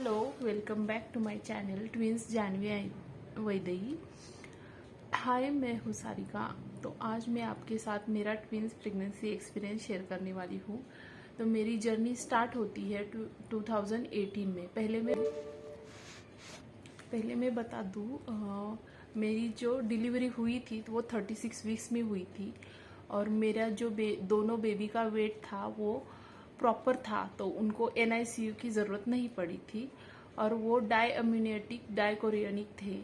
Hello, welcome back to my channel twins Janvi Vaidehi. Hi, मैं हूँ सारिका। तो आज मैं आपके साथ मेरा ट्विंस प्रेगनेंसी एक्सपीरियंस शेयर करने वाली हूँ। तो मेरी जर्नी स्टार्ट होती है 2018 में। पहले मैं बता दूँ, मेरी जो डिलीवरी हुई थी तो वो 36 वीक्स में हुई थी। और मेरा जो दोनों बेबी का वेट था वो प्रॉपर था, तो उनको NICU की ज़रूरत नहीं पड़ी थी। और वो डायम्यूनेटिक डायकोरियनिक थे,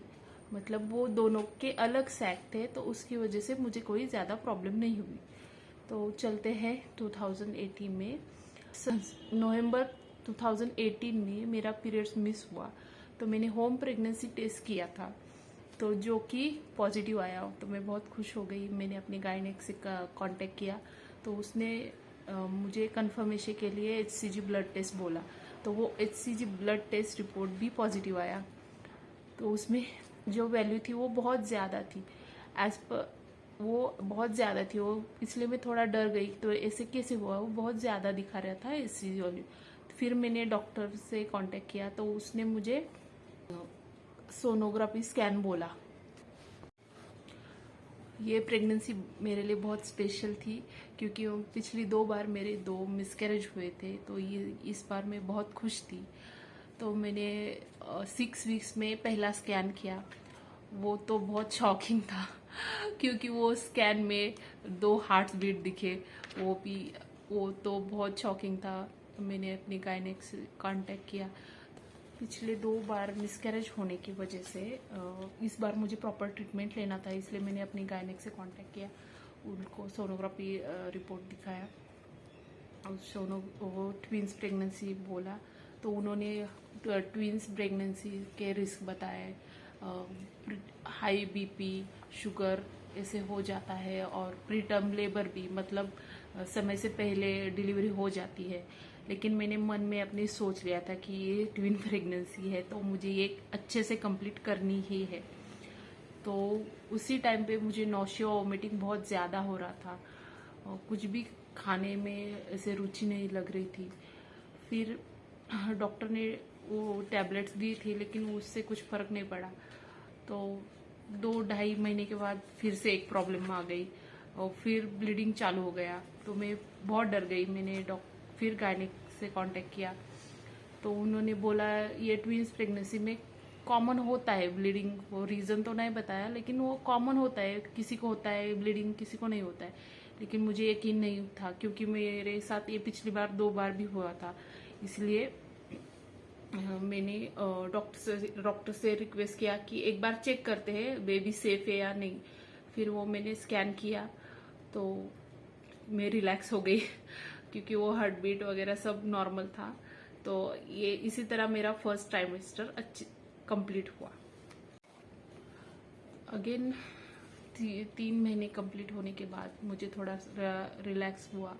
मतलब वो दोनों के अलग सैक थे, तो उसकी वजह से मुझे कोई ज़्यादा प्रॉब्लम नहीं हुई। तो चलते हैं 2018 में। नवंबर 2018 में मेरा पीरियड्स मिस हुआ, तो मैंने होम प्रेगनेंसी टेस्ट किया था, तो जो कि पॉजिटिव आया। तो मैं बहुत खुश हो गई। मैंने अपने गायनेक से कांटेक्ट किया, तो उसने मुझे कंफर्मेशन के लिए HCG ब्लड टेस्ट बोला। तो वो HCG ब्लड टेस्ट रिपोर्ट भी पॉजिटिव आया। तो उसमें जो वैल्यू थी वो बहुत ज़्यादा थी, एज पर वो बहुत ज़्यादा थी वो, इसलिए मैं थोड़ा डर गई। तो ऐसे कैसे हुआ, वो बहुत ज़्यादा दिखा रहा था HCG वैल्यू। फिर मैंने डॉक्टर से कांटेक्ट किया, तो उसने मुझे सोनोग्राफी स्कैन बोला। ये प्रेगनेंसी मेरे लिए बहुत स्पेशल थी, क्योंकि पिछली 2 बार मेरे 2 मिसकैरेज हुए थे, तो ये इस बार मैं बहुत खुश थी। तो मैंने 6 वीक्स में पहला स्कैन किया। वो तो बहुत शॉकिंग था क्योंकि वो स्कैन में 2 हार्ट बीट दिखे, वो तो बहुत शॉकिंग था। मैंने अपनी गायनेक से कांटेक्ट किया। पिछले 2 बार मिसकैरेज होने की वजह से इस बार मुझे प्रॉपर ट्रीटमेंट लेना था, इसलिए मैंने अपनी गायनेक से कांटेक्ट किया। उनको सोनोग्राफी रिपोर्ट दिखाया, वो ट्विंस प्रेगनेंसी बोला। तो उन्होंने ट्विंस प्रेगनेंसी के रिस्क बताए, हाई BP, शुगर ऐसे हो जाता है, और प्रीटर्म लेबर भी, मतलब समय से पहले डिलीवरी हो जाती है। लेकिन मैंने मन में अपनी सोच लिया था कि ये ट्विन प्रेगनेंसी है, तो मुझे ये अच्छे से कंप्लीट करनी ही है। तो उसी टाइम पे मुझे नौशिया वोमिटिंग बहुत ज़्यादा हो रहा था, और कुछ भी खाने में ऐसे रुचि नहीं लग रही थी। फिर डॉक्टर ने वो टैबलेट्स दी थी, लेकिन उससे कुछ फ़र्क नहीं पड़ा। तो 2-2.5 महीने के बाद फिर से एक प्रॉब्लम आ गई, और फिर ब्लीडिंग चालू हो गया। तो मैं बहुत डर गई। मैंने फिर गायनेक से कांटेक्ट किया, तो उन्होंने बोला ये ट्विंस प्रेगनेंसी में कॉमन होता है ब्लीडिंग। वो रीज़न तो नहीं बताया, लेकिन वो कॉमन होता है, किसी को होता है ब्लीडिंग, किसी को नहीं होता है। लेकिन मुझे यकीन नहीं था, क्योंकि मेरे साथ ये पिछली बार 2 बार भी हुआ था। इसलिए मैंने डॉक्टर से रिक्वेस्ट किया कि एक बार चेक करते हैं बेबी सेफ है या नहीं। फिर वो मैंने स्कैन किया, तो मैं रिलैक्स हो गई क्योंकि वो हार्ट बीट वगैरह सब नॉर्मल था। तो ये इसी तरह मेरा फर्स्ट ट्राइमेस्टर कंप्लीट हुआ। अगेन 3 महीने कंप्लीट होने के बाद मुझे थोड़ा रिलैक्स हुआ।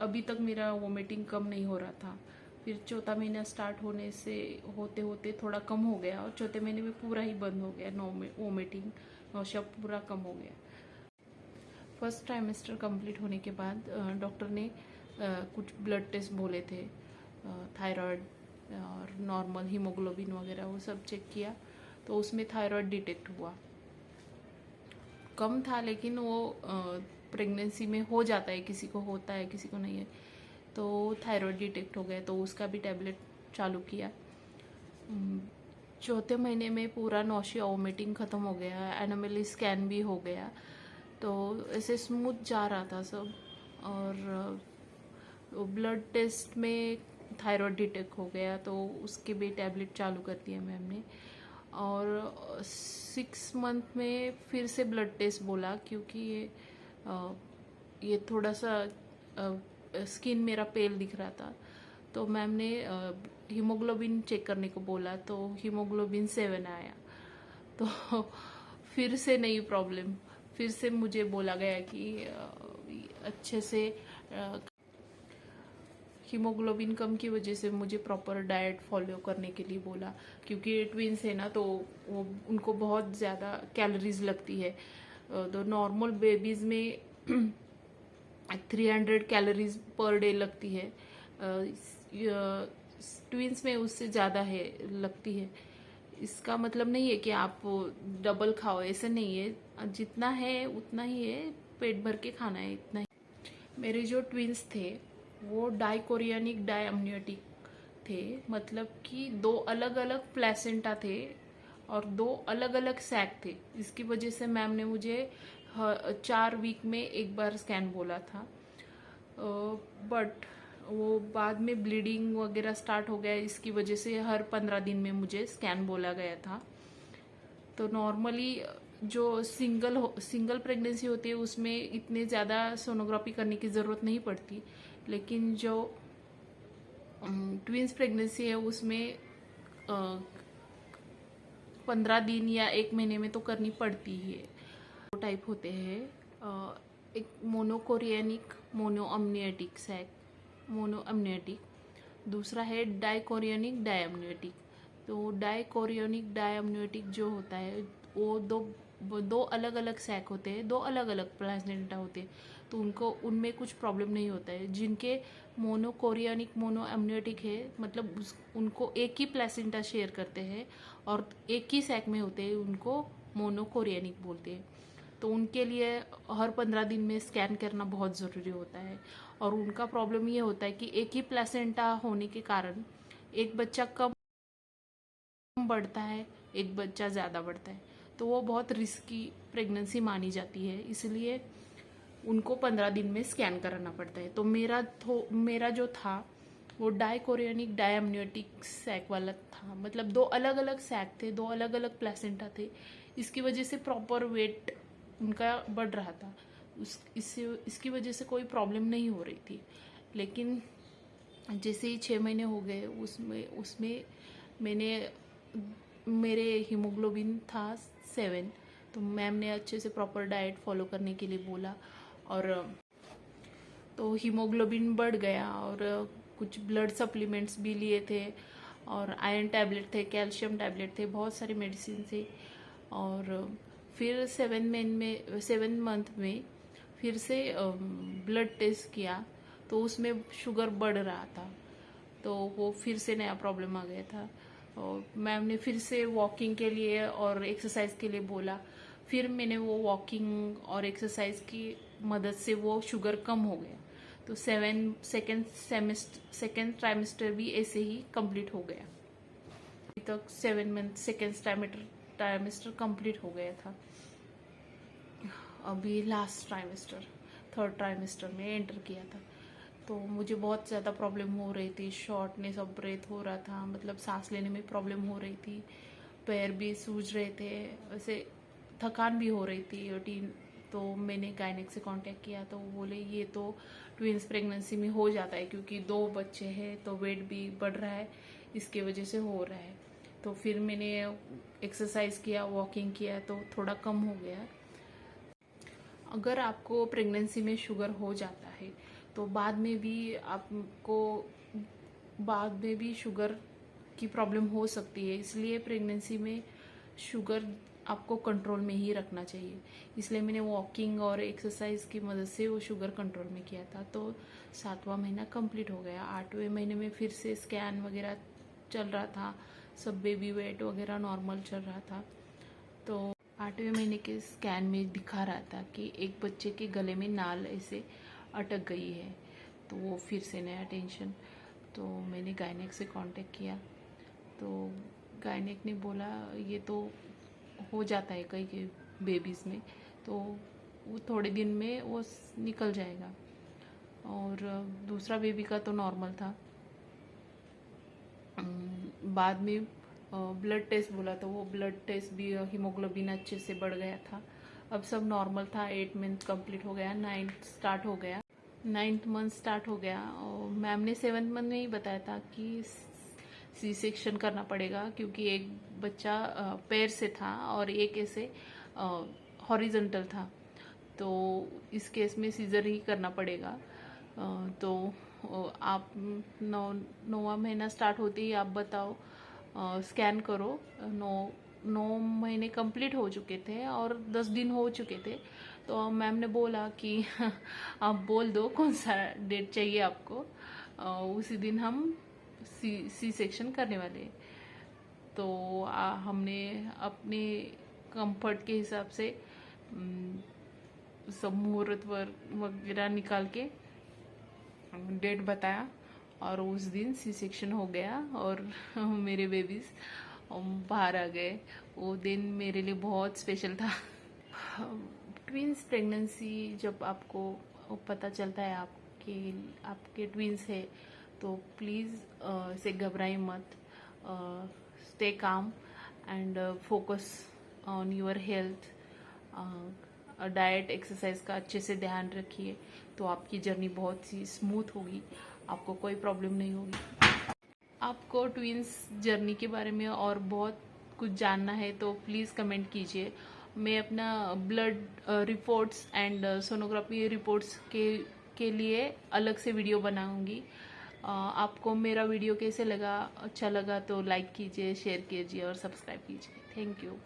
अभी तक मेरा वोमिटिंग कम नहीं हो रहा था। फिर चौथा महीना स्टार्ट होने से होते होते थोड़ा कम हो गया, और चौथे महीने में पूरा ही बंद हो गया। वोमिटिंग, नौशिया पूरा कम हो गया। फर्स्ट ट्राइमेस्टर कंप्लीट होने के बाद डॉक्टर ने कुछ ब्लड टेस्ट बोले थे, थायराइड और नॉर्मल हीमोग्लोबिन वगैरह वो सब चेक किया। तो उसमें थायराइड डिटेक्ट हुआ। कम था, लेकिन वो प्रेगनेंसी में हो जाता है, किसी को होता है किसी को नहीं है। तो थायराइड डिटेक्ट हो गया, तो उसका भी टैबलेट चालू किया। चौथे महीने में पूरा नौशिया वोमिटिंग ख़त्म हो गया, एनोमली स्कैन भी हो गया। तो ऐसे स्मूथ जा रहा था सब। और ब्लड टेस्ट में थायराइड डिटेक्ट हो गया, तो उसके भी टैबलेट चालू कर दिया मैम ने। और 6 मंथ में फिर से ब्लड टेस्ट बोला, क्योंकि ये थोड़ा सा स्किन मेरा पेल दिख रहा था। तो मैम ने हीमोग्लोबिन चेक करने को बोला, तो हीमोग्लोबिन 7 आया। तो फिर से नई प्रॉब्लम, फिर से मुझे बोला गया कि अच्छे से हीमोग्लोबिन कम की वजह से मुझे प्रॉपर डाइट फॉलो करने के लिए बोला, क्योंकि ट्विंस है ना, तो वो उनको बहुत ज़्यादा कैलोरीज लगती है। तो नॉर्मल बेबीज़ में 300 कैलोरीज पर डे लगती है। ट्विंस में उससे ज़्यादा है लगती है। इसका मतलब नहीं है कि आप डबल खाओ, ऐसे नहीं है, जितना है उतना ही है, पेट भर के खाना है, इतना ही। मेरे जो ट्विंस थे वो डाइकोरियनिक डायम्नियोटिक थे, मतलब कि 2 अलग अलग प्लेसेंटा थे और 2 अलग अलग सैक थे। इसकी वजह से मैम ने मुझे 4 वीक में एक बार स्कैन बोला था, बट वो बाद में ब्लीडिंग वगैरह स्टार्ट हो गया, इसकी वजह से हर 15 दिन में मुझे स्कैन बोला गया था। तो नॉर्मली जो सिंगल प्रेगनेंसी होती है उसमें इतने ज़्यादा सोनोग्राफी करने की ज़रूरत नहीं पड़ती, लेकिन जो ट्विंस प्रेगनेंसी है उसमें 15 दिन या 1 महीने में तो करनी पड़ती ही है। दो टाइप होते हैं, एक मोनोकोरियनिक मोनोअम्नियोटिक सैक, मोनोअम्नियोटिक, दूसरा है डाइकोरियनिक डायम्नियोटिक। तो डाइकोरियनिक डायम्नियोटिक जो होता है वो दो अलग अलग सैक होते हैं, 2 अलग अलग प्लेसेंटा होते हैं, तो उनमें कुछ प्रॉब्लम नहीं होता है। जिनके मोनोकोरियनिक मोनोअम्नियोटिक है, मतलब उनको एक ही प्लेसेंटा शेयर करते हैं और एक ही सैक में होते हैं, उनको मोनोकोरियनिक बोलते हैं। तो उनके लिए हर 15 दिन में स्कैन करना बहुत ज़रूरी होता है। और उनका प्रॉब्लम ये होता है कि एक ही प्लेसेंटा होने के कारण एक बच्चा कम बढ़ता है, एक बच्चा ज़्यादा बढ़ता है, तो वो बहुत रिस्की प्रेगनेंसी मानी जाती है, इसलिए उनको 15 दिन में स्कैन कराना पड़ता है। तो मेरा जो था वो डाइकोरियनिक डायम्नियोटिक सैक वाला था, मतलब 2 अलग अलग सैक थे, 2 अलग अलग प्लेसेंटा थे, इसकी वजह से प्रॉपर वेट उनका बढ़ रहा था। इसकी वजह से कोई प्रॉब्लम नहीं हो रही थी। लेकिन जैसे ही 6 महीने हो गए उसमें मेरे हीमोग्लोबिन था 7, तो मैम ने अच्छे से प्रॉपर डाइट फॉलो करने के लिए बोला, और तो हीमोग्लोबिन बढ़ गया, और कुछ ब्लड सप्लीमेंट्स भी लिए थे, और आयरन टैबलेट थे, कैल्शियम टैबलेट थे, बहुत सारी मेडिसिन थे। और फिर 7 मंथ में फिर से ब्लड टेस्ट किया, तो उसमें शुगर बढ़ रहा था, तो वो फिर से नया प्रॉब्लम आ गया था। और मैम ने फिर से वॉकिंग के लिए और एक्सरसाइज के लिए बोला। फिर मैंने वो वॉकिंग और एक्सरसाइज की मदद से वो शुगर कम हो गया। तो सेकेंड ट्राइमेस्टर भी ऐसे ही कंप्लीट हो गया। अभी तक 7 मंथ सेकेंड ट्राइमेस्टर कंप्लीट हो गया था। अभी लास्ट ट्राइमेस्टर, 3rd ट्राइमेस्टर में एंटर किया था। तो मुझे बहुत ज़्यादा प्रॉब्लम हो रही थी, शॉर्टनेस ऑफ ब्रेथ हो रहा था, मतलब सांस लेने में प्रॉब्लम हो रही थी, पैर भी सूज रहे थे, वैसे थकान भी हो रही थी। तो मैंने गायनेक से कांटेक्ट किया, तो वो बोले ये तो ट्विंस प्रेगनेंसी में हो जाता है, क्योंकि 2 बच्चे हैं तो वेट भी बढ़ रहा है, इसके वजह से हो रहा है। तो फिर मैंने एक्सरसाइज किया, वॉकिंग किया, तो थोड़ा कम हो गया। अगर आपको प्रेगनेंसी में शुगर हो जाता है तो बाद में भी शुगर की प्रॉब्लम हो सकती है, इसलिए प्रेगनेंसी में शुगर आपको कंट्रोल में ही रखना चाहिए। इसलिए मैंने वॉकिंग और एक्सरसाइज की मदद से वो शुगर कंट्रोल में किया था। तो 7वां महीना कंप्लीट हो गया। 8वें महीने में फिर से स्कैन वगैरह चल रहा था, सब बेबी वेट वगैरह नॉर्मल चल रहा था। तो 8वें महीने के स्कैन में दिखा रहा था कि एक बच्चे के गले में नाल ऐसे अटक गई है। तो वो फिर से नया टेंशन। तो मैंने गायनेक से कांटेक्ट किया, तो गायनेक ने बोला ये तो हो जाता है कई कई बेबीज़ में, तो वो थोड़े दिन में वो निकल जाएगा। और दूसरा बेबी का तो नॉर्मल था। बाद में ब्लड टेस्ट बोला, तो वो ब्लड टेस्ट भी हीमोग्लोबिन अच्छे से बढ़ गया था, अब सब नॉर्मल था। 8 मंथ कंप्लीट हो गया, 9th स्टार्ट हो गया, 9th मंथ स्टार्ट हो गया। और मैम ने 7th मंथ में ही बताया था कि सी सेक्शन करना पड़ेगा, क्योंकि एक बच्चा पैर से था और एक ऐसे हॉरिजॉन्टल था, तो इस केस में सीजर ही करना पड़ेगा। तो आप 9वां महीना स्टार्ट होते ही आप बताओ, स्कैन करो। 9 महीने कंप्लीट हो चुके थे और 10 दिन हो चुके थे। तो मैम ने बोला कि आप बोल दो कौन सा डेट चाहिए आपको, उसी दिन हम सी सेक्शन करने वाले हैं। तो हमने अपने कंफर्ट के हिसाब से सब मुहूर्त वगैरह निकाल के डेट बताया और उस दिन सी सेक्शन हो गया और मेरे बेबीज बाहर आ गए। वो दिन मेरे लिए बहुत स्पेशल था। ट्विंस प्रेगनेंसी जब आपको पता चलता है आपके ट्विंस है तो प्लीज़ से घबराइए मत। Stay calm and focus on your health. Diet exercise का अच्छे से ध्यान रखिए तो आपकी जर्नी बहुत सी स्मूथ होगी, आपको कोई प्रॉब्लम नहीं होगी। आपको ट्विंस जर्नी के बारे में और बहुत कुछ जानना है तो प्लीज़ कमेंट कीजिए। मैं अपना blood reports and sonography reports के लिए अलग से वीडियो बनाऊंगी। आपको मेरा वीडियो कैसे लगा, अच्छा लगा तो लाइक कीजिए, शेयर कीजिए और सब्सक्राइब कीजिए। Thank you.